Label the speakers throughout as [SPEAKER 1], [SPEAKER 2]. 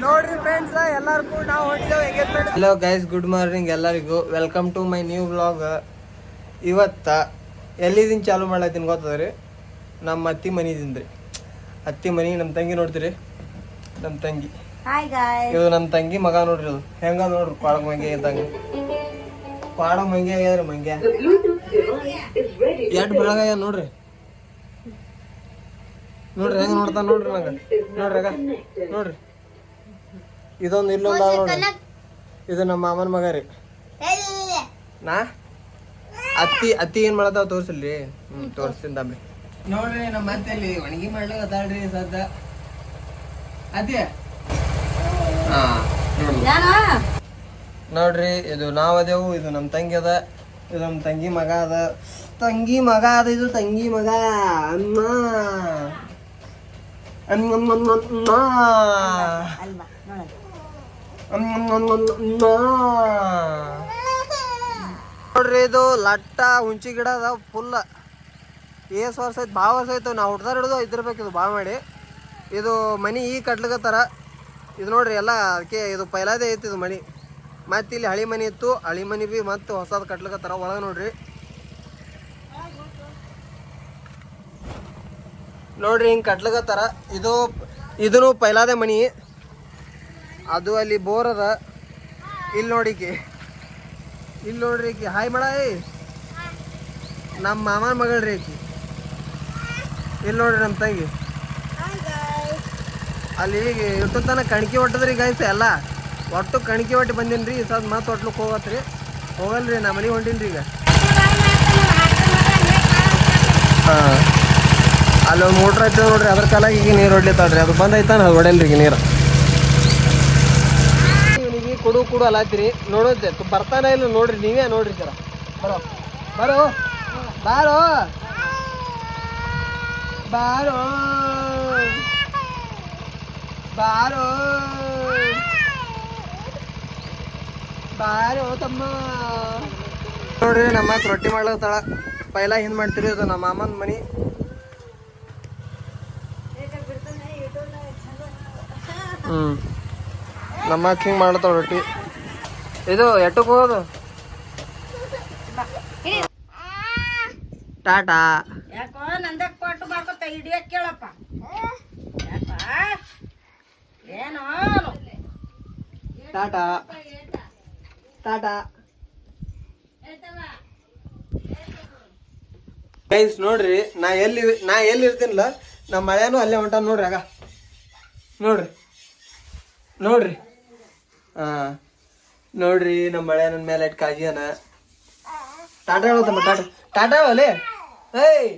[SPEAKER 1] ನೋಡ್ರಿ ಫ್ರೆಂಡ್ಸ್ ಎಲ್ಲರಿಗೂ ನಾವು ಹೊಂಟಿದ್ದೇವೆ engagement. Hello guys, good morning ಎಲ್ಲರಿಗೂ. Welcome to my new vlog. ಇವತ್ತ ಎಲ್ಲಿದ್ದೀನಿ ಚಾಲು ಮಾಡ್ಲತ್ತೀನಿ ಗೊತ್ತದ್ರಿ? ನಮ್ಮ ಅತ್ತಿ ಮನಿದಿಂದ್ರಿ. ಅತ್ತಿ ಮನಿ ನಮ್ಮ ತಂಗಿ ನೋಡ್ತೀರಿ, ನಮ್ಮ ತಂಗಿ. ಇದು ನಮ್ಮ ತಂಗಿ ಮಗ ನೋಡ್ರಿ. ಅದು ಹೆಂಗ ನೋಡ್ರಿ, ಪಾಡ ಮಂಗೆ ಇದ್ದಂಗ. ಪಾಡ ಮಂಗೆ ಆಗ್ಯಾದ್ರಿ, ಮಂಗೆ ಎಟ್ ಬೆಳಗಾಗ್ಯ ನೋಡ್ರಿ. ನೋಡ್ರಿ ಹೆಂಗ ನೋಡ್ತಾನ ನೋಡ್ರಿ ನಂಗ. ನೋಡ್ರಿ ಆಗ ನೋಡ್ರಿ, ಇದೊಂದು ಇಲ್ಲೊಂದು ನೋಡ್ರಿ. ಇದು ನಮ್ಮ ಮಾಮನ ಮಗ ರೀ. ನಾ ಅತ್ತಿ ಏನ್ ಮಾಡತಾವ ತೋರ್ಸಲ್ರಿ? ತೋರಿಸ್ತೀನಿ ತಮ್ರಿ. ನೋಡ್ರಿ ನಮ್ಮ ಅತ್ತೆಯಲ್ಲಿ ಒಣಗಿ ಮಾಡ್ಲಾಗತ್ತಾಳ್ರಿ ಸದ್ದ. ಅತ್ತಿ ನೋಡ್ರಿ, ಇದು ನಾವ್ ಅದೇವು. ಇದು ನಮ್ಮ ತಂಗಿ ಅದ, ಇದು ನಮ್ಮ ತಂಗಿ ಮಗ ಅದ. ತಂಗಿ ಮಗ ಅದ, ಇದು ತಂಗಿ ಮಗ. ಅಮ್ಮ ನೋಡ್ರಿ, ಇದು ಲಟ್ಟ ಹುಂಚಿ ಗಿಡ ಅದ ಫುಲ್. ಏಸ್ ವರ್ಷ ಐತಿ, ಭಾಳ ವರ್ಷ ಆಯ್ತು. ನಾವು ಹುಡ್ದಾರ ಹಿಡಿದು ಇದ್ದಿರ್ಬೇಕು. ಇದು ಭಾಳ ಮಾಡಿ ಇದು ಮನಿ ಈಗ ಕಟ್ಲಿಕತ್ತಾರ. ಇದು ನೋಡ್ರಿ ಎಲ್ಲ ಅದಕ್ಕೆ ಇದು ಪೈಲಾದೇ ಐತಿ ಇದು ಮನಿ. ಮತ್ತೆ ಇಲ್ಲಿ ಹಳಿ ಮನಿ ಇತ್ತು, ಹಳಿ ಮನಿ ಬಿ ಮತ್ತೆ ಹೊಸದು ಕಟ್ಲಿಕತ್ತಾರ. ಒಳಗೆ ನೋಡ್ರಿ ನೋಡ್ರಿ ಹಿಂಗೆ ಕಟ್ಲಿಕತ್ತಾರ. ಇದೂ ಪೈಲಾದೇ ಮನಿ. ಅದು ಅಲ್ಲಿ ಬೋರ್ ಅದ. ಇಲ್ಲಿ ನೋಡಿಕಿ, ಇಲ್ಲಿ ನೋಡ್ರಿ ಈಕಿ ಹಾಯ್ ಮಾಡ. ನಮ್ಮ ಮಾಮನ ಮಗಳ್ರಿ ಈಕಿ. ಇಲ್ಲಿ ನೋಡ್ರಿ ನಮ್ಮ ತಂಗಿ. ಅಲ್ಲಿ ಇಟ್ಟು ತನಕ ಕಣ್ಕಿ ಹೊಟ್ಟದ್ರಿ ಗಾಯ್ಸ. ಎಲ್ಲ ಒಟ್ಟು ಕಣ್ಕಿ ಹೊಟ್ಟಿ ಬಂದೀನಿ ರೀ. ಸದ್ ಮತ್ತೆ ಹೊಟ್ಲಕ್ಕೆ ಹೋಗತ್ರಿ. ಹೋಗಲ್ರಿ, ನಾ ಮನೆಗೆ ಹೊಂಟೀನಿ ಈಗ. ಹಾಂ, ಅಲ್ಲೊಂದು ಮೋಟ್ರ್ ಐತೆ ನೋಡ್ರಿ, ಅದ್ರ ಕಾಲಾಗಿ ಈಗ ನೀರು ಹೊಡ್ಲಿತ್ತಾಳ್ರಿ. ಅದು ಬಂದ್ ಐತಾನ, ಅದು ಹೊಡೆಯಲ್ರಿ ಈಗ ನೀರು. ಇವನಿಗೆ ಕುಡು ಅಲಾತಿರಿ. ನೋಡೋದೆ ಬರ್ತಾನೆ ಇಲ್ಲ ನೋಡ್ರಿ, ನೀವೇ ನೋಡ್ರಿ ಜರ. ಬರೋ ಬಾರೋ ಬಾರೋ ಬಾರೋ ಬಾರೋ ಬಾರೋ ತಮ್ಮ. ನೋಡ್ರಿ ನಮ್ಮ ರೊಟ್ಟಿ ಮಾಡ್ಲತ್ತಾಳ. ಪೈಲ ಹಿಂದ್ ಮಾಡ್ತೀರಿ. ಅದು ನಮ್ಮ ಮಾಮನ ಮನಿ. ನಮ್ಮ ಹಿಂಗ್ ಮಾಡ್ಲತ್ತಾಳ ರೊಟ್ಟಿ. ಇದು ಎಟ್ಟಕ್ಕೆ ಹೋಗೋದು? ಟಾಟಾ. ಟಾಟಾ ಟಾಟಾ. ಗೈಸ್ ನೋಡ್ರಿ, ನಾ ಎಲ್ಲಿ ಇರ್ತೀನಿಲ್ಲ, ನಮ್ಮ ಮಳೆನೂ ಅಲ್ಲೇ ಹೊಂಟ ನೋಡ್ರಿ. ಆಗ ನೋಡ್ರಿ ನೋಡ್ರಿ. ನೋಡ್ರಿ ನಮ್ಮ ಮಳೆ ನನ್ನ ಮೇಲೆ ಇಟ್ಟು ಕಾಜಿಯನ. ಟಾಟಾ ಹೇಳತ್ತಮ್ಮ, ಟಾಟಾ ಟಾಟಾ ಹೇಳಲಿ. ಹೇಯ್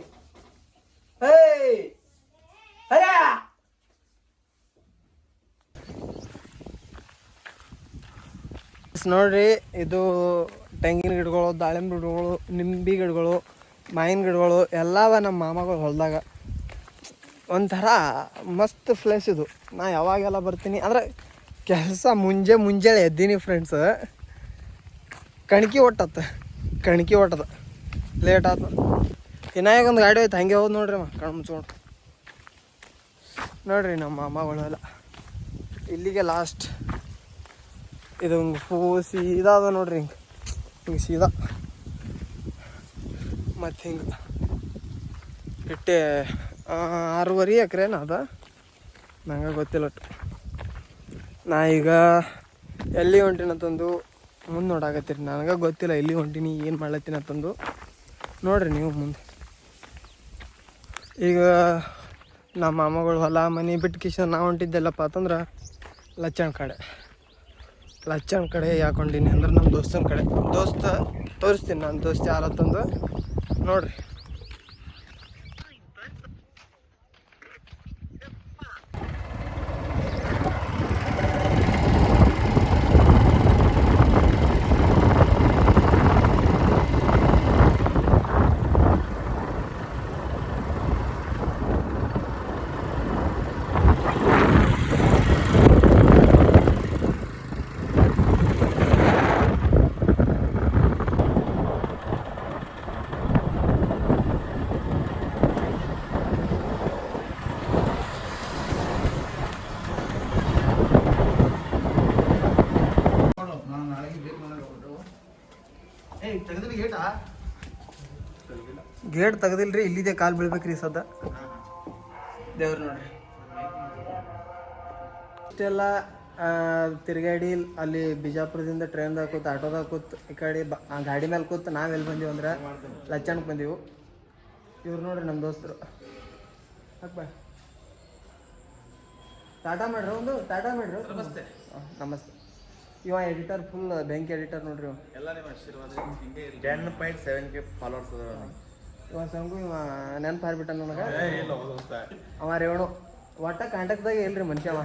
[SPEAKER 1] ಹೇಯ್ ಅಯ್ಯ. ನೋಡ್ರಿ, ಇದು ತೆಂಗಿನ ಗಿಡಗಳು, ದಾಳಿಂಬೆ ಗಿಡಗಳು, ನಿಂಬೆ ಗಿಡಗಳು, ಮಾವಿನ ಗಿಡಗಳು ಎಲ್ಲವ ನಮ್ಮ ಮಾಮಗಳು ಹೊಲದಾಗ. ಒಂಥರ ಮಸ್ತ್ ಪ್ಲೇಸ್ ಇದು. ನಾ ಯಾವಾಗೆಲ್ಲ ಬರ್ತೀನಿ ಅಂದ್ರೆ ಕೆಲಸ ಮುಂಜಾನೆ ಎದ್ದೀನಿ ಫ್ರೆಂಡ್ಸ್. ಕಣ್ಕಿ ಒಟ್ಟದ ಲೇಟ್ ಆಯ್ತು. ಇನ್ನಾಗ ಒಂದು ಗಾಡಿ ಹೋಯ್ತು, ಹಂಗೆ ಹೋದ್ ನೋಡ್ರಿ. ಕಣ್ಣು ಮುಚ್ಕೊಂಡು ನೋಡ್ರಿ ನಮ್ಮ ಮಾಮಗಳೆಲ್ಲ. ಇಲ್ಲಿಗೆ ಲಾಸ್ಟ್. ಇದು ಹಿಂಗೆ ಸೀದಾ ಅದ ನೋಡ್ರಿ. ಹಿಂಗೆ ಸೀದಾ ಮತ್ತು ಹಿಂಗೆ ಇಟ್ಟೆ 6.5 ಎಕರೆನ ಅದ. ನಂಗೆ ಗೊತ್ತಿಲ್ಲ. ನಾ ಈಗ ಎಲ್ಲಿ ಹೊಂಟಿನಂತಂದು ಮುಂದೆ ನೋಡಾಕತ್ತೀರಿ. ನನಗೆ ಗೊತ್ತಿಲ್ಲ ಎಲ್ಲಿ ಹೊಂಟೀನಿ, ಏನು ಮಾಡ್ಲತ್ತೀನಿ ಅಂತಂದು. ನೋಡ್ರಿ ನೀವು ಮುಂದೆ. ಈಗ ನಮ್ಮ ಮಾಮಗಳು ಹೊಲ ಮನೆ ಬಿಟ್ಟು ಕಿಶನ್ ನಾವು ಹೊಂಟಿದ್ದೆಲ್ಲಪ್ಪ ಅಂತಂದ್ರೆ ಲಚ್ಚಣ ಕಡೆ ಯಾಕೆ ಹೊಂಟೀನಿ ಅಂದ್ರೆ ನಮ್ಮ ದೋಸ್ತನ ಕಡೆ. ತೋರಿಸ್ತೀನಿ ನನ್ನ ದೋಸ್ತ ಯಾರತ್ತಂದು ನೋಡ್ರಿ. ಗೇಟ್ ತೆಗ್ದಿಲ್ರಿ, ಇಲ್ಲಿದೆ ಕಾಲು ಬೀಳ್ಬೇಕ್ರಿ ಸದ್ದ. ದೇವ್ರು ನೋಡ್ರಿ ಇಷ್ಟೆಲ್ಲ ತಿರುಗಾಡಿ ಅಲ್ಲಿ ಬಿಜಾಪುರದಿಂದ ಟ್ರೈನ್ದಾಗ ಕೂತ್ ಆಟೋದಾಗ ಕೂತ್ ಈ ಕಡೆ ಗಾಡಿ ಮೇಲೆ ಕೂತ್ ನಾವೆಲ್ಲಿ ಬಂದೀವಿ ಅಂದ್ರೆ ಲಚ್ಚಣಕ್ಕೆ ಬಂದೀವಿ. ಇವ್ರು ನೋಡ್ರಿ ನಮ್ಮ ದೋಸ್ತರು. ಹಾಕ್ಬಾ ಟಾಟಾ ಮಾಡ್ರಿ, ಒಂದು ಟಾಟಾ ಮಾಡ್ರಿ. ನಮಸ್ತೆ. ನಮಸ್ತೆ. ಇವ ಎಡಿಟರ್ ಫುಲ್ ಬೆಂಕಿ ಎಡಿಟರ್ ನೋಡ್ರಿ.
[SPEAKER 2] ಎಲ್ಲ ನಿಮ್ಮ ಆಶೀರ್ವಾದ. 10.7K ಫಾಲೋವರ್ಸ್ ಅದ.
[SPEAKER 1] ಇವ ಸಂಗು ಇವ ನೆನಪು ಹಾರ್ಬಿಟ್ಟ ನನಗೆ. ಅವ ರೇವಣು ಒಟ್ಟ ಕಾಂಟ್ಯಾಕ್ಟ್ದಾಗ ಇಲ್ರಿ ಮನುಷ್ಯ ಅವ.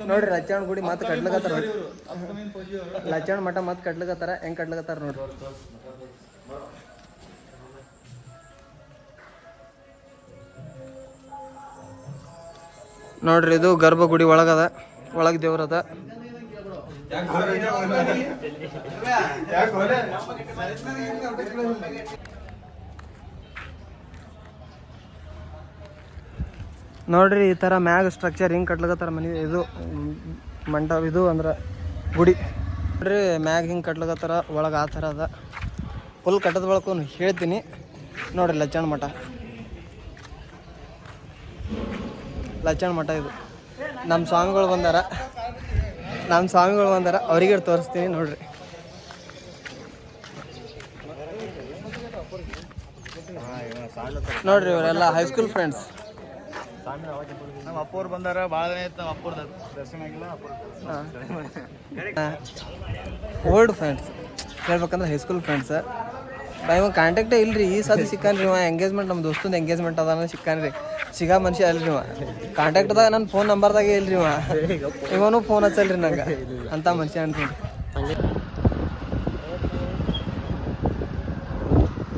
[SPEAKER 1] ನೋಡ್ರಿ ಲಚ್ಚಣ್ಣ ಗುಡಿ ಮತ್ತೆ ಕಟ್ಲಕತ್ತಾರ. ಲಚ್ಚಣ್ಣ ಮಠ ಮತ್ತೆ ಕಟ್ಲಕತ್ತಾರ. ಹೆಂಗ್ ಕಟ್ಲಕತ್ತಾರ ನೋಡ್ರಿ. ನೋಡ್ರಿ ಇದು ಗರ್ಭಗುಡಿ ಒಳಗದ, ಒಳಗೆ ದೇವ್ರದ. ನೋಡ್ರಿ ಈ ಥರ ಮ್ಯಾಗ ಸ್ಟ್ರಕ್ಚರ್ ಹಿಂಗೆ ಕಟ್ಲಕತ್ತಾರ ಮನೆ. ಇದು ಮಂಟಪ, ಇದು ಅಂದ್ರೆ ಗುಡಿ ನೋಡ್ರಿ ಮ್ಯಾಗ ಹಿಂಗೆ ಕಟ್ಲಕತ್ತಾರ, ಒಳಗೆ ಆ ಥರ ಅದ. ಫುಲ್ ಕಟ್ಟದ ಬಳಕು ಹೇಳ್ತೀನಿ ನೋಡ್ರಿ. ಲಚ್ಚಣ್ಣ ಮಠ, ಲಚ್ಚಣ್ಣ ಮಠ ಇದು. ನಮ್ಮ ಸ್ವಾಮಿಗಳು ಬಂದಾರ, ಅವ್ರಿಗೆ ತೋರಿಸ್ತೀನಿ ನೋಡ್ರಿ. ನೋಡ್ರಿ ಇವರೆಲ್ಲ ಹೈಸ್ಕೂಲ್ ಫ್ರೆಂಡ್ಸ್.
[SPEAKER 2] ನಮ್ಮ ಅಪ್ಪವ್ರು ಬಂದಾರ, ಭಾಳ ದಿನ ಆಯ್ತು ನಮ್ಮ ಅಪ್ಪವ್ರ ದರ್ಶನ ಆಗಿಲ್ಲ.
[SPEAKER 1] ಓಲ್ಡ್ ಫ್ರೆಂಡ್ಸ್ ಹೇಳ್ಬೇಕಂದ್ರೆ ಹೈಸ್ಕೂಲ್ ಫ್ರೆಂಡ್ಸ್. ಇವಾಗ ಕಾಂಟ್ಯಾಕ್ಟೇ ಇಲ್ರಿ. ಈ ಸತಿ ಸಿಕ್ಕಾನ್ರಿ ಇವ. ಎಂಗೇಜ್ಮೆಂಟ್ ನಮ್ಮ ದೋಸ್ತಂದು ಎಂಗೇಜ್ಮೆಂಟ್ ಅದ ಸಿಕ್ಕಾನ್ರಿ. ಸಿಗಾ ಮನುಷ್ಯ ಅಲ್ರಿ ಇವ. ಕಾಂಟ್ಯಾಕ್ಟ್ದಾಗ ನನ್ನ ಫೋನ್ ನಂಬರ್ದಾಗೆ ಇಲ್ರಿ ಇವ. ಇವನು ಫೋನ್ ಹಚ್ಚಲ್ರಿ ನಂಗೆ ಅಂತ ಮನುಷ್ಯ ಅನ್ಕೊಂಡು.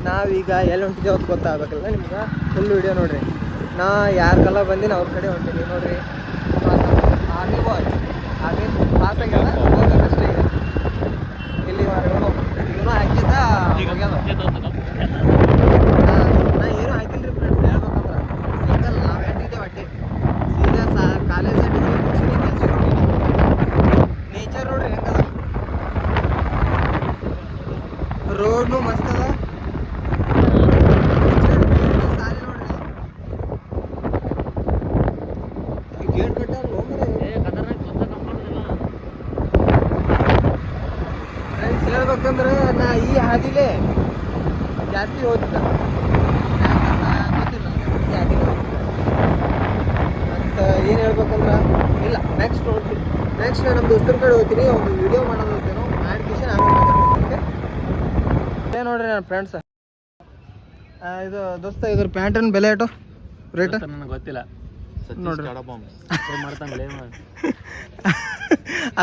[SPEAKER 1] ನಾವೀಗ ಎಲ್ಲಿ ಹೊಂಟಿದ್ದೇವೆ ಅಂತ ಗೊತ್ತಾಗಬೇಕಲ್ಲ ನಿಮ್ಗೆ. ಫುಲ್ ವಿಡಿಯೋ ನೋಡ್ರಿ. ನಾ ಯಾರ ಕಲ್ಲ ಬಂದಿನಿ ಅವ್ರ ಕಡೆ ಹೊಂಟೀನಿ ನೋಡ್ರಿ. ಆರ್ಮಿ ಬಾಯ್ ಆರ್ಮಿ ಪಾಸ್ ಆಗ್ಯಾದ, ಹೋಗ್ಬೇಕಷ್ಟೇ ಈಗ. ಇಲ್ಲಿ ಇವನು ಹಾಕಿದ್ದ ನಾ ಏನು ಹಾಕಿಲ್ರಿ ಫ್ರೆಂಡ್ಸ್. ಹೇಳ್ಬೇಕಂದ್ರೆ ಸಿಂಗಲ್ ನಾವು ಹೆಂಟಿದ್ದೇವೆ ಅಡ್ಡಿ ಸೀದಾ ಕಾಲೇಜ್ ಡಿಗ್ರಿ ಮುಗಿಸಿನಿ, ಕೆಲಸ ನೇಚರ್ ನೋಡ್ರಿ ಹೆಂಗದ. ರೋಡ್ನು ಮಸ್ತ್ ಅದ. ಹೇಳ್ಬೇಕಂದ್ರೆ ನಾ ಈ ಹಾದಿಲೇ ಜಾಸ್ತಿ ಹೋಗಿದ್ದ, ಗೊತ್ತಿಲ್ಲ ಮತ್ತು ಏನು ಹೇಳ್ಬೇಕಂದ್ರೆ ಇಲ್ಲ. ನೆಕ್ಸ್ಟ್ ಹೋಗ್ತೀನಿ, ನೆಕ್ಸ್ಟ್ ನಮ್ಮ ದೋಸ್ತರ ಕಡೆ ಹೋಗ್ತೀನಿ. ಒಂದು ವಿಡಿಯೋ ಮಾಡೋದು ಹೋಗ್ತೇನೋ ಮಾಡಿಕೇಶನ್ ಆಮೇಲೆ ನೋಡ್ರಿ ನನ್ನ ಫ್ರೆಂಡ್ಸ್. ಇದು ದೋಸ್ತ ಇದ್ರ ಪ್ಯಾಂಟಿನ ಬೆಲೆ ಏಟು ರೇಟ್
[SPEAKER 2] ನನಗೆ ಗೊತ್ತಿಲ್ಲ
[SPEAKER 1] ನೋಡ್ರಿ.
[SPEAKER 2] ಮಾಡ್ತಾನೆ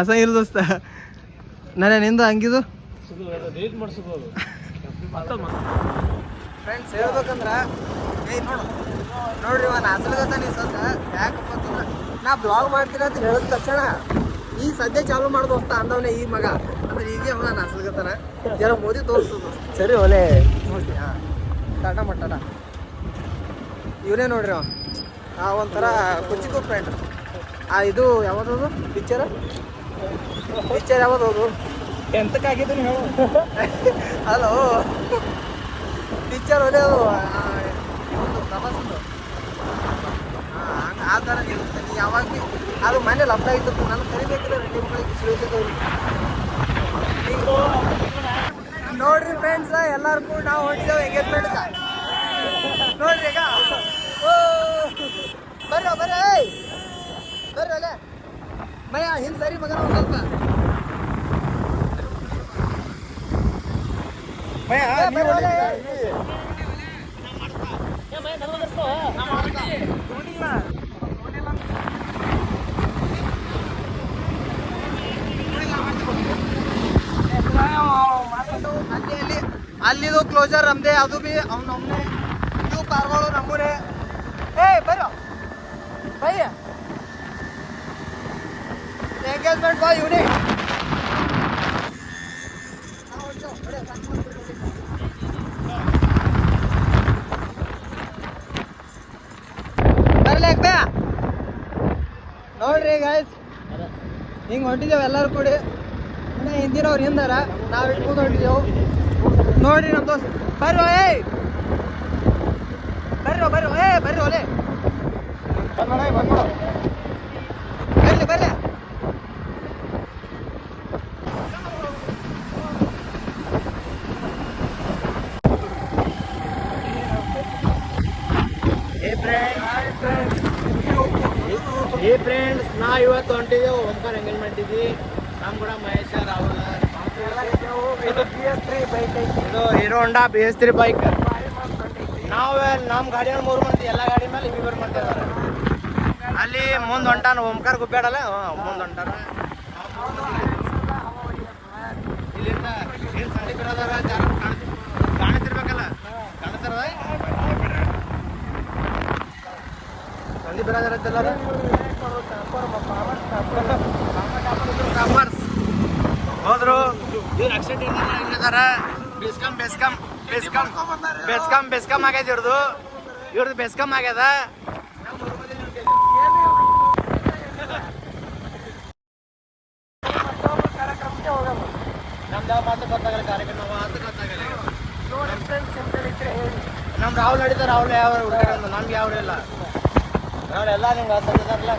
[SPEAKER 1] ಅಸ ಇಲ್ಲ ದೋಸ್ತ. ನಾನೇ ನಿಂದು ಹಂಗಿದು ಫ್ರೆಂಡ್ಸ್. ಹೇಳ್ಬೇಕಂದ್ರೆ ನೋಡ್ರಿ ಇವ ನಾಸಲ್ಗತ್ತ ನೀ ಸದ್ದ. ಯಾಕಪ್ಪ ಅಂತಂದ್ರೆ ನಾ ಬ್ಲಾಗ್ ಮಾಡ್ತೀನಿ ಅಂತ ಹೇಳಿದ ತಕ್ಷಣ ಈ ಸದ್ಯ ಚಾಲು ಮಾಡೋದು ಹೋಗ್ತಾ ಅಂದವನೇ ಈ ಮಗ. ಅಂದ್ರೆ ಈಗ ಅವನ ನಾಸಲ್ಗತ್ತಾನ. ಜನ ಮೋದಿ ತೋರಿಸೋದು ಸರಿ ಒಲೆ ನೋಡಿ. ಹಾಂ ಟಾಟಾ ಮಟ್ಟಾಟ ಇವನೇ ನೋಡ್ರಿ ಅವ. ಒಂಥರ ಕುಚಿಕು ಫ್ರೆಂಡ್. ಇದು ಯಾವ್ದದು ಪಿಕ್ಚರ್ ಯಾವ್ದು ಎಂತಕ್ಕಾಗಿದ್ದೀನಿ ಹೇಳು. ಹಲೋ ಪಿಕ್ಚರ್ ಒಲೆ ಅದು ಒಂದು ಪ್ರವಾಸದ್ದು. ಹಂಗೆ ಆ ಥರ ನಿಲ್ಲಿಸ್ತೀನಿ ಯಾವಾಗ ಅದು ಮನೆ ಲಬ್ಧ ಇತ್ತು. ನಾನು ಕರಿಬೇಕಿಲ್ಲ ರೆಡ್ಡಿಗಳಿಗೆ ಸಿಳಿತಿದ್ದವ್ರು. ನೋಡ್ರಿ ಫ್ರೆಂಡ್ಸ್, ಎಲ್ಲರೂ ಕೂಡ ನಾವು ಹೊಂಟಿದ್ದೇವೆ ಎಂಗೇಜ್ಮೆಂಟ್. ನೋಡ್ರಿ ಈಗ ಬರ್ರಿ ಬರ್ರಿ ಅಲ್ಲೇ ಮಯ ಹಿಂದೆ ಸರಿ ಮಗನ ಸ್ವಲ್ಪ ಅಲ್ಲಿದು ಕ್ಲೋಸರ್ ನಮ್ದೆ, ಅದು ಬಿ ನಮ್ಮನೆ. ಇದು ಕಾರ್ಗಳು ನಮ್ಮೂರೇ. ಬರೋ ಬಯ್ಯ ಎಂಗೇಜ್ಮೆಂಟ್ ಬಾ ಇವನೇ. ಬರ್ಲಿ ನೋಡ್ರಿ ಗೈಸ್, ಹಿಂಗೆ ಹೊಂಟಿದ್ದೇವೆ ಎಲ್ಲರೂ ಕೂಡಿ. ಹಿಂದಿನವ್ರು ಹಿಂದಾರ, ನಾವು ಇಟ್ಕೊಂಡು ಹೊಂಟಿದ್ದೆವು. ನೋಡ್ರಿ ನಮ್ಮ ದೋಸ್ತ್ ಬರ್ರಿ ಬರ್ರಿ ಒಲೆ ಬರ್ರಿ
[SPEAKER 2] ಏ ಫ್ರೆಂಡ್ಸ್ ನಾ ಇವತ್ತು ಹೊಂಟಿದ್ದೆವು ಓಂಕಾರ ಎಂಗೇಜ್ಮೆಂಟ್ ಇದ್ವಿ ನಮ್ಮ ಕೂಡ ಮಹೇಶ ರಾಹುಲ್ ಇದು ಹೀರೋ ಹೊಂಡಾ BS3 ಬೈಕ್ ನಾವು ನಮ್ಮ ಗಾಡಿಯಲ್ಲಿ 3 ಮಂದಿ ಎಲ್ಲ ಗಾಡಿ ಮೇಲೆ ಇಬ್ಬರು ಮಾಡ್ತಿದ್ದಾರೆ ಅಲ್ಲಿ ಮುಂದೆ ಹೊಂಟಾನ ಓಂಕಾರ ಗುಬ್ಬೇಡಲ್ಲ ಮುಂದೆ ಹೊಂಟಾನ ಇಲ್ಲಿಂದ ಏನು ಸಂಡಿ ಬಿರೋದಾರ ಕಾಣಿಸ್ತಿರ್ಬೇಕಲ್ಲ ಕಾಣಿಸ್ತಾರ ಸಂಡಿ ಬಿರೋದಾರ ಅಂತೆಲ್ಲ ಹೋದ್ರು ಇವ್ರು ಆಕ್ಸಿಡೆಂಟ್ ಇದಾರ ಬೆಸ್ಕಮ್ ಆಗ್ಯದ ಇವ್ರದ್ದು ಬೆಸ್ಕಮ್ ಆಗ್ಯದ ನಮ್ದು ಯಾವ ಮಾತು ಗೊತ್ತಾಗಲ್ಲ ಕಾರ್ಯಕ್ರಮ ಮಾತು ಗೊತ್ತಾಗಲ್ಲ ನಮ್ ರಾಹುಲ್ ನಡೀತಾರೆ ರಾಹುಲ್ ಯಾವ ಹುಡುಗರ ನಮ್ಗೆ ಯಾವ ಇಲ್ಲ ನಾವೆಲ್ಲ ನಿಮ್ಗೆ ತಂದಿದಾರಲ್ಲ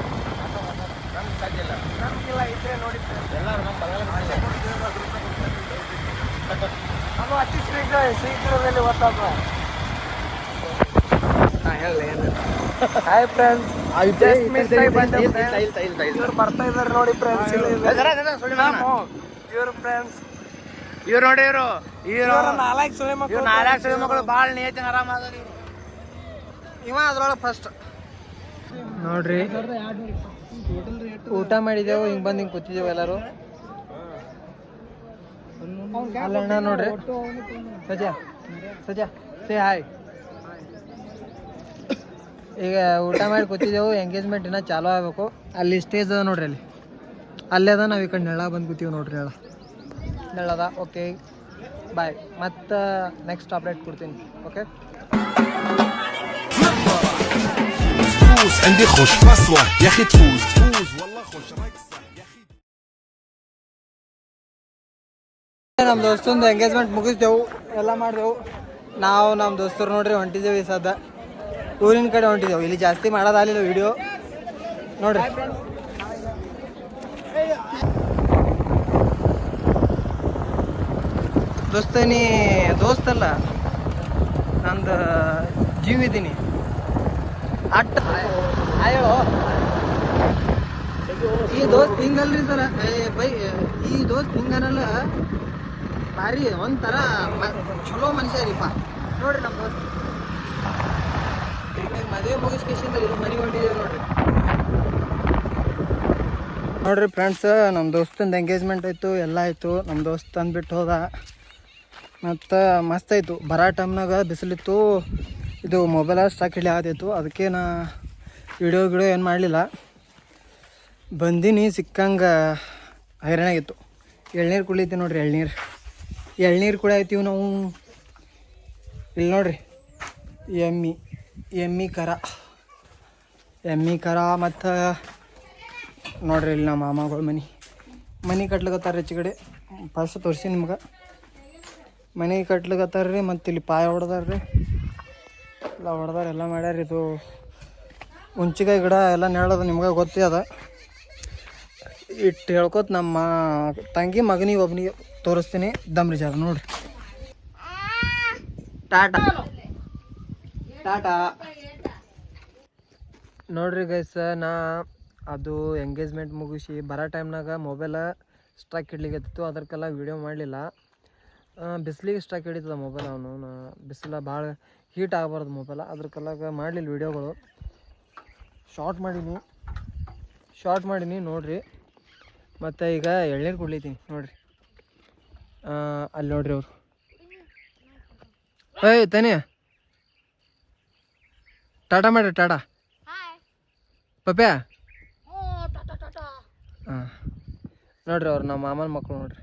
[SPEAKER 2] ನಮ್ಗೆ ಸಾಧ್ಯ ಇಲ್ಲ ನಮ್ಗಿಲ್ಲ ಇದ್ರೆ ನೋಡಿ ಎಲ್ಲರೂ ನಮ್ಮ ನಮ್ಮ ಅತಿ ಶೀಘ್ರದಲ್ಲಿ ಒತ್ತಾಗ ಹೇಳಿ ಹಾಯ್ ಫ್ರೆಂಡ್ಸ್ ಇವ್ರು ಬರ್ತಾ ಇದಾರೆ ನೋಡಿ ಫ್ರೆಂಡ್ಸ್ ಇವ್ರು ಫ್ರೆಂಡ್ಸ್ ಇವ್ರು ನೋಡಿ ಇವ್ರು ನಾಲ್ಕು ಸುಳಿ ಮಕ್ಕಳು ಭಾಳ ನೇತಿನ ಆರಾಮ ಅದ
[SPEAKER 1] ಇವ ಅದ್ರೊಳಗೆ ಫಸ್ಟ್ ನೋಡ್ರಿ ಊಟ ಮಾಡಿದೆವು ಹಿಂಗೆ ಬಂದು ಹಿಂಗೆ ಕೂತಿದ್ದೆವು ಎಲ್ಲರೂ ಅಲ್ಲಣ್ಣ ನೋಡ್ರಿ ಸಜಾ ಸೇ ಹಾಯ್ ಈಗ ಊಟ ಮಾಡಿ ಕೂತಿದ್ದೆವು ಎಂಗೇಜ್ಮೆಂಟ್ ಇನ್ನೂ ಚಾಲೂ ಆಗಬೇಕು ಅಲ್ಲಿ ಸ್ಟೇಜ್ ಅದ ನೋಡ್ರಿ ಅಲ್ಲೇ ಅದ ನಾವು ಈ ಕಡೆ ನೆಳ ಬಂದು ಕೂತೀವಿ ನೋಡ್ರಿ ನೆಳ್ಳದ ಓಕೆ ಬಾಯ್ ಮತ್ತು ನೆಕ್ಸ್ಟ್ ಅಪ್ಡೇಟ್ ಕೊಡ್ತೀನಿ ಓಕೆ
[SPEAKER 3] عندي خوش فصلة يا اخي تفوز والله خوش رقصة يا اخي
[SPEAKER 1] ನಮ್ಮ ದೋಸ್ತಂದು ಎಂಗೇಜ್ಮೆಂಟ್ ಮುಗಿಸ್ದೆವು ಎಲ್ಲ ಮಾಡಿದೆವು ನಾವು ನಮ್ಮ ದೋಸ್ತರು ನೋಡ್ರಿ ಹೊಂಟಿದ್ದೇವೆ ಈ ಸದ್ದ ಊರಿನ ಕಡೆ ಹೊಂಟಿದ್ದೆವು ಇಲ್ಲಿ ಜಾಸ್ತಿ ಮಾಡೋದಾಗಲಿಲ್ಲ ವಿಡಿಯೋ ನೋಡ್ರಿ ದೋಸ್ತನಿ ದೋಸ್ತಲ್ಲ ನಂದು ಜೀವ ಇದ್ದೀನಿ ಅಟ್ಟ ಹೇಳೋ ಈ ದೋಸ್ತ್ ಹಿಂಗಲ್ರಿ ಸರ ಈ ದೋಸ್ತ್ ಹಿಂಗನಲ್ಲ ಭಾರಿ ಒಂಥರ ಚಲೋ ಮನುಷ್ಯ ರೀಪ್ಪ ನೋಡ್ರಿ ನಮ್ಮ ದೋಸ್ತ್ ಮದುವೆ ಮುಗಿಸ್ಕೇಶಿಂದ ಇಲ್ಲಿ ಮನೆಗೆ ಹೊಂಟಿದ್ದೀವಿ ನೋಡ್ರಿ ಫ್ರೆಂಡ್ಸ್ ನಮ್ಮ ದೋಸ್ತಂದು ಎಂಗೇಜ್ಮೆಂಟ್ ಆಯಿತು ಎಲ್ಲ ಆಯಿತು ನಮ್ಮ ದೋಸ್ತ್ ಅಂದ್ಬಿಟ್ಟು ಹೋದ ಮತ್ತು ಮಸ್ತ್ ಆಯಿತು ಬರೋ ಟೈಮ್ನಾಗ ಬಿಸಿಲಿತ್ತು ಇದು ಮೊಬೈಲ ಸ್ಟಾಕ್ ಹಿಡಿ ಆದಿತ್ತು ಅದಕ್ಕೆ ನಾ ವಿಡಿಯೋ ಏನು ಮಾಡಲಿಲ್ಲ ಬಂದೀನಿ ಸಿಕ್ಕಂಗೆ ಹೈರಾಣಾಗಿತ್ತು ಎಳ್ನೀರು ಕುಡಿತೀವಿ ನೋಡ್ರಿ ಎಳ್ನೀರು ಕುಡಿಯತ್ತೀವಿ ನಾವು ಇಲ್ಲಿ ನೋಡ್ರಿ ಎಮ್ಮಿ ಕರ ಮತ್ತು ನೋಡ್ರಿ ಇಲ್ಲಿ ನಮ್ಮ ಮಾಮಗಳು ಮನೆ ಕಟ್ಲಿಕತ್ತಾರ ಹೆಚ್ಚು ಕಡೆ ಫಸ್ಟ್ ತೋರಿಸಿ ನಿಮ್ಗೆ ಮನೆ ಕಟ್ಲಿಕತ್ತಾರ ರೀ ಮತ್ತು ಇಲ್ಲಿ ಪಾಯ ಹೊಡೆದಾರ್ರಿ ಎಲ್ಲ ಹೊಡೆದಾರ ಎಲ್ಲ ಮಾಡ್ಯಾರ ಇದು ಹುಂಚಿಕಾಯಿ ಗಿಡ ಎಲ್ಲ ನೆಳೋದು ನಿಮ್ಗೆ ಗೊತ್ತೇ ಅದ ಇಟ್ಟು ಹೇಳ್ಕೊತ ನಮ್ಮ ತಂಗಿ ಮಗನಿಗೆ ಒಬ್ಬನಿಗೆ ತೋರಿಸ್ತೀನಿ ದಮ್ರಿ ಜಾಗ ನೋಡ್ರಿ ಟಾಟಾ ನೋಡ್ರಿ ಗೈಸ್ ನಾ ಅದು ಎಂಗೇಜ್ಮೆಂಟ್ ಮುಗಿಸಿ ಬರೋ ಟೈಮ್ನಾಗ ಮೊಬೈಲ ಸ್ಟಾಕ್ ಇಡ್ಲಿಕ್ಕೆ ಅದಕ್ಕೆಲ್ಲ ವೀಡಿಯೋ ಮಾಡಲಿಲ್ಲ ಬಿಸಿಲಿಗೆ ಸ್ಟಾಕ್ ಹಿಡಿತದ ಮೊಬೈಲ್ ಅವನು ಬಿಸಿಲ ಭಾಳ ಹೀಟ್ ಆಗಬಾರ್ದು ಮೊಬೈಲ ಅದ್ರಕ್ಕೆಲ್ಲ ಮಾಡಲಿಲ್ಲ ವೀಡಿಯೋಗಳು ಶಾರ್ಟ್ ಮಾಡೀನಿ ನೋಡಿರಿ ಮತ್ತು ಈಗ ಎಳ್ನೀರು ಕುಡ್ಲಿತೀನಿ ನೋಡಿರಿ ಅಲ್ಲಿ ನೋಡ್ರಿ ಅವರು ಏಯ್ ತಾನೇ ಟಾಟಾ ಮಾಡ್ರಿ ಟಾಟಾ ಪಪ್ಯಾ ಹಾಂ ನೋಡ್ರಿ ಅವ್ರು ನಮ್ಮ ಮಾಮನ ಮಕ್ಕಳು ನೋಡ್ರಿ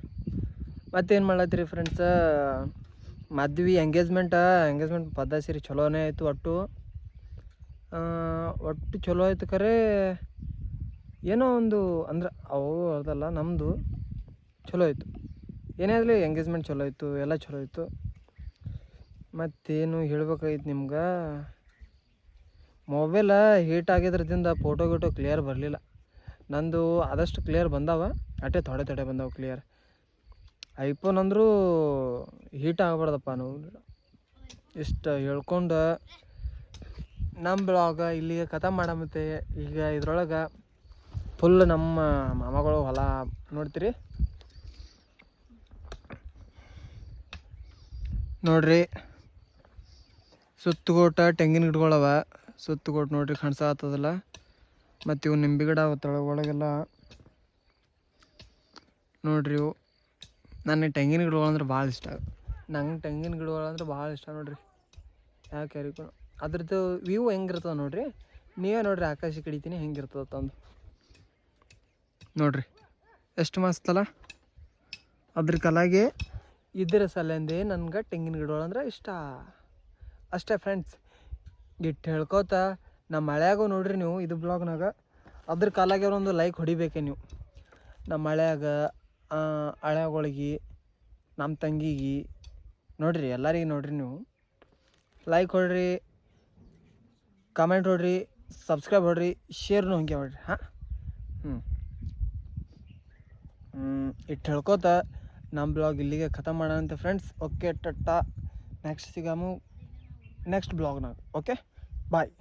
[SPEAKER 1] ಮತ್ತೇನು ಮಾಡ್ಲತ್ತೀರಿ ಫ್ರೆಂಡ್ಸ ಮದ್ವೆ ಎಂಗೇಜ್ಮೆಂಟ್ ಪದ್ಧತಿ ಸೇರಿ ಚಲೋನೇ ಆಯಿತು ಒಟ್ಟು ಚಲೋ ಆಯ್ತು ಖರೆ ಏನೋ ಒಂದು ಅಂದ್ರೆ ಅವು ಅದಲ್ಲ ನಮ್ಮದು ಚಲೋ ಆಯಿತು ಏನೇ ಆಗಲಿ ಎಂಗೇಜ್ಮೆಂಟ್ ಚಲೋ ಇತ್ತು, ಎಲ್ಲ ಚಲೋ ಇತ್ತು. ಮತ್ತೇನು ಹೇಳ್ಬೇಕಾಗಿತ್ತು ನಿಮ್ಗೆ, ಮೊಬೈಲ ಹೀಟ್ ಆಗಿದ್ರದಿಂದ ಫೋಟೋ ಗಿಟೋ ಕ್ಲಿಯರ್ ಬರಲಿಲ್ಲ. ನಂದು ಆದಷ್ಟು ಕ್ಲಿಯರ್ ಬಂದಾವ, ಅಷ್ಟೇ ಥೊಡೆ ಬಂದಾವ ಕ್ಲಿಯರ್. ಐಫೋನ್ ಅಂದರೂ ಹೀಟ್ ಆಗಬಾರ್ದಪ್ಪ. ನಾವು ಇಷ್ಟು ಹೇಳ್ಕೊಂಡು ನಮ್ಮ ಬ್ಲಾಗ ಇಲ್ಲಿಗೆ ಖತಮ್ ಮಾಡಮತ್ತೆ. ಈಗ ಇದ್ರೊಳಗೆ ಫುಲ್ ನಮ್ಮ ಮಾಮಗಳು ಹೊಲ ನೋಡ್ತೀರಿ ನೋಡ್ರಿ. ಸುತ್ತಗೋಟ ತೆಂಗಿನ ಗಿಡಗಳವ, ಸುತ್ತಗೋಟ ನೋಡ್ರಿ ಕಾಣಿಸತ್ತದಲ್ಲ. ಮತ್ತು ಇವು ನಿಂಬೆ ಗಿಡ ಒಳಗೆಲ್ಲ ನೋಡ್ರಿ. ಇವು ನನಗೆ ತೆಂಗಿನ ಗಿಡಗಳಂದ್ರೆ ಭಾಳ ಇಷ್ಟ. ನಂಗೆ ತೆಂಗಿನ ಗಿಡಗಳಂದ್ರೆ ಭಾಳ ಇಷ್ಟ ನೋಡ್ರಿ. ಯಾಕೆ ಯಾರಿಗೂ ಅದ್ರದ್ದು ವ್ಯೂ ಹೆಂಗಿರ್ತದೆ ನೋಡ್ರಿ. ನೀವೇ ನೋಡ್ರಿ, ಆಕಾಶ ಕಡಿತೀನಿ ಹೆಂಗಿರ್ತದೆ ತಂದು ನೋಡ್ರಿ. ಎಷ್ಟು ಮಸ್ತಲ್ಲ. ಅದ್ರ ಕಲಾಗೆ ಇದ್ರ ಸಲಿಂದೆ ನನ್ಗೆ ತೆಂಗಿನ ಗಿಡಗಳಂದ್ರೆ ಇಷ್ಟ. ಅಷ್ಟೇ ಫ್ರೆಂಡ್ಸ್. ಗಿಟ್ಟು ಹೇಳ್ಕೋತ ನಮ್ಮ ಮಳೆಯಾಗೂ ನೋಡ್ರಿ ನೀವು ಇದು ಬ್ಲಾಗ್ನಾಗ ಅದ್ರ ಕಾಲಾಗೆ ಒಂದು ಲೈಕ್ ಹೊಡಿಬೇಕೆ ನೀವು. ನಮ್ಮ ಮಳೆಯಾಗ ಹಳೆಗಳಿಗೆ, ನಮ್ಮ ತಂಗಿಗೆ ನೋಡ್ರಿ, ಎಲ್ಲರಿಗೆ ನೋಡ್ರಿ ನೀವು ಲೈಕ್ ಹೊಡ್ರಿ, ಕಮೆಂಟ್ ಹೊಡ್ರಿ, ಸಬ್ಸ್ಕ್ರೈಬ್ ಹೊಡ್ರಿ, ಶೇರ್ನು ಹಂಗೆ ಹೊಡ್ರಿ. ಇಟ್ಟು ಹೇಳ್ಕೋತ ನಮ್ಮ ಬ್ಲಾಗ್ ಇಲ್ಲಿಗೆ ಖತಮ್ ಮಾಡೋಣಂತೆ ಫ್ರೆಂಡ್ಸ್. ಓಕೆ, ಟಟ್ಟಾ. ನೆಕ್ಸ್ಟ್ ಸಿಗಾಮು ನೆಕ್ಸ್ಟ್ ಬ್ಲಾಗ್ನಾಗ. ಓಕೆ, ಬಾಯ್.